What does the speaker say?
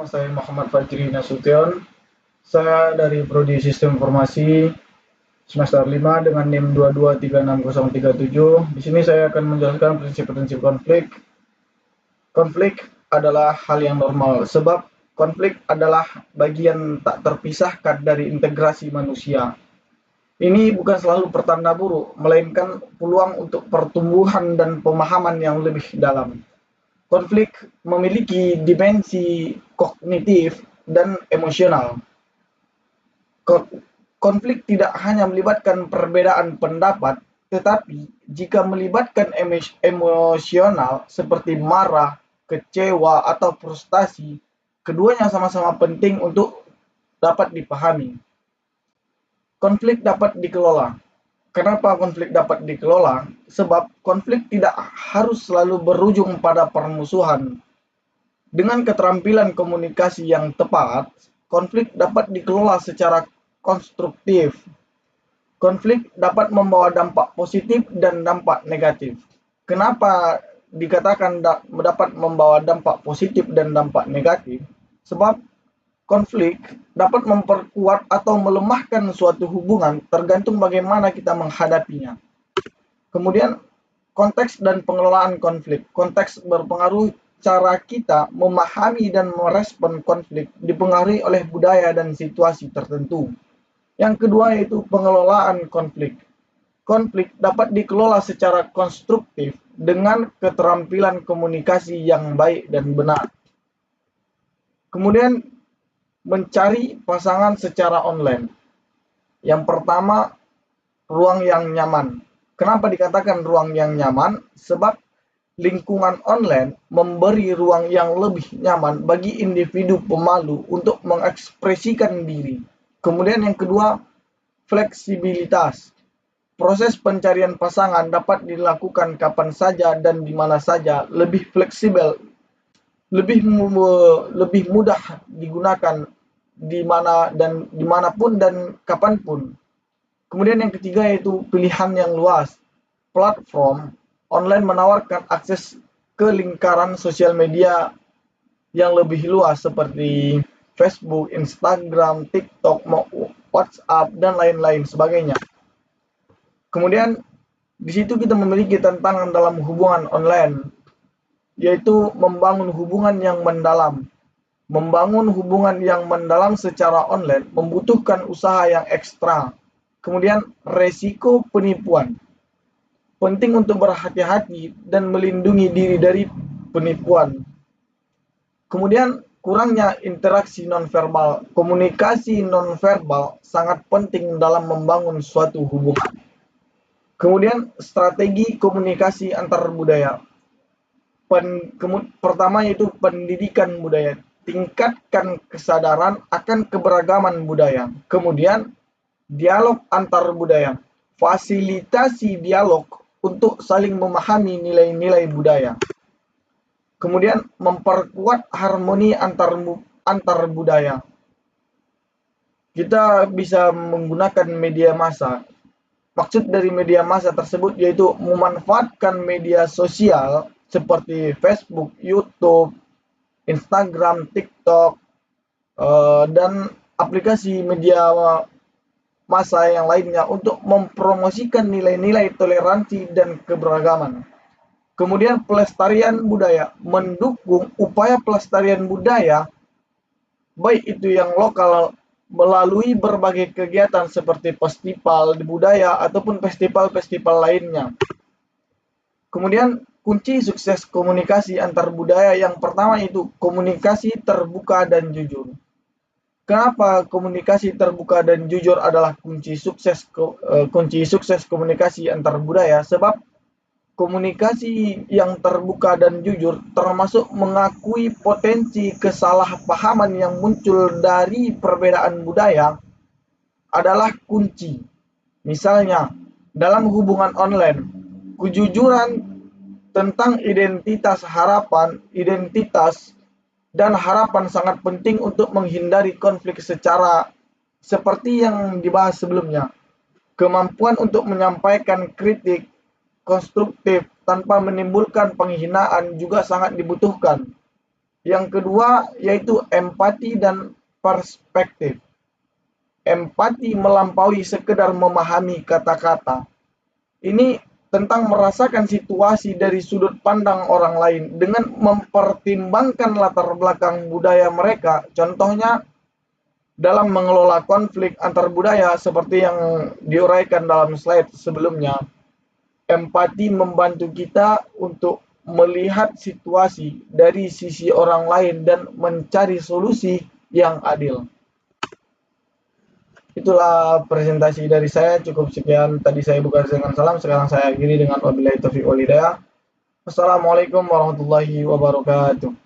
nama saya Muhammad Fajri Nasution. Saya dari Prodi Sistem Informasi semester 5 dengan NIM 2236037. Di sini saya akan menjelaskan prinsip-prinsip konflik. Konflik adalah hal yang normal sebab konflik adalah bagian tak terpisahkan dari integrasi manusia. Ini bukan selalu pertanda buruk, melainkan peluang untuk pertumbuhan dan pemahaman yang lebih dalam. Konflik memiliki dimensi kognitif dan emosional. Konflik tidak hanya melibatkan perbedaan pendapat, tetapi jika melibatkan emosional seperti marah, kecewa, atau frustasi, keduanya sama-sama penting untuk dapat dipahami. Konflik dapat dikelola. Kenapa konflik dapat dikelola? Sebab konflik tidak harus selalu berujung pada permusuhan. Dengan keterampilan komunikasi yang tepat, konflik dapat dikelola secara konstruktif. Konflik dapat membawa dampak positif dan dampak negatif. Kenapa dikatakan dapat membawa dampak positif dan dampak negatif? Sebab konflik dapat memperkuat atau melemahkan suatu hubungan tergantung bagaimana kita menghadapinya. Kemudian, konteks dan pengelolaan konflik. Konteks berpengaruh cara kita memahami dan merespon konflik dipengaruhi oleh budaya dan situasi tertentu. Yang kedua yaitu pengelolaan konflik. Konflik dapat dikelola secara konstruktif dengan keterampilan komunikasi yang baik dan benar. Kemudian, mencari pasangan secara online. Yang pertama, ruang yang nyaman. Kenapa dikatakan ruang yang nyaman? Sebab lingkungan online memberi ruang yang lebih nyaman bagi individu pemalu untuk mengekspresikan diri. Kemudian yang kedua, fleksibilitas. Proses pencarian pasangan dapat dilakukan kapan saja dan di mana saja, lebih fleksibel, lebih mudah digunakan dimanapun dan kapanpun. Kemudian yang ketiga yaitu pilihan yang luas. Platform online menawarkan akses ke lingkaran sosial media yang lebih luas seperti Facebook, Instagram, TikTok, WhatsApp, dan lain-lain sebagainya. Kemudian di situ kita memiliki tantangan dalam hubungan online, yaitu membangun hubungan yang mendalam. Membangun hubungan yang mendalam secara online membutuhkan usaha yang ekstra. Kemudian resiko penipuan. Penting untuk berhati-hati dan melindungi diri dari penipuan. Kemudian kurangnya interaksi nonverbal. Komunikasi nonverbal sangat penting dalam membangun suatu hubungan. Kemudian strategi komunikasi antar budaya. Pertama yaitu pendidikan budaya. Tingkatkan kesadaran akan keberagaman budaya. Kemudian, dialog antar budaya. Fasilitasi dialog untuk saling memahami nilai-nilai budaya. Kemudian, memperkuat harmoni antar budaya. Kita bisa menggunakan media massa. Maksud dari media massa tersebut yaitu memanfaatkan media sosial seperti Facebook, YouTube, Instagram, TikTok, dan aplikasi media massa yang lainnya untuk mempromosikan nilai-nilai toleransi dan keberagaman. Kemudian pelestarian budaya, mendukung upaya pelestarian budaya, baik itu yang lokal melalui berbagai kegiatan seperti festival budaya ataupun festival-festival lainnya. Kemudian kunci sukses komunikasi antar budaya yang pertama itu komunikasi terbuka dan jujur. Kenapa komunikasi terbuka dan jujur adalah kunci sukses komunikasi antar budaya? Sebab komunikasi yang terbuka dan jujur termasuk mengakui potensi kesalahpahaman yang muncul dari perbedaan budaya adalah kunci. Misalnya, dalam hubungan online, kejujuran tentang identitas dan harapan sangat penting untuk menghindari konflik seperti yang dibahas sebelumnya. Kemampuan untuk menyampaikan kritik konstruktif tanpa menimbulkan penghinaan juga sangat dibutuhkan. Yang kedua yaitu empati dan perspektif. Empati melampaui sekedar memahami kata-kata. Ini tentang merasakan situasi dari sudut pandang orang lain dengan mempertimbangkan latar belakang budaya mereka. Contohnya dalam mengelola konflik antar budaya seperti yang diuraikan dalam slide sebelumnya. Empati membantu kita untuk melihat situasi dari sisi orang lain dan mencari solusi yang adil. Itulah presentasi dari saya, cukup sekian. Tadi saya buka dengan salam, sekarang saya akhiri dengan wabillahi taufiq wal hidayah. Wassalamualaikum warahmatullahi wabarakatuh.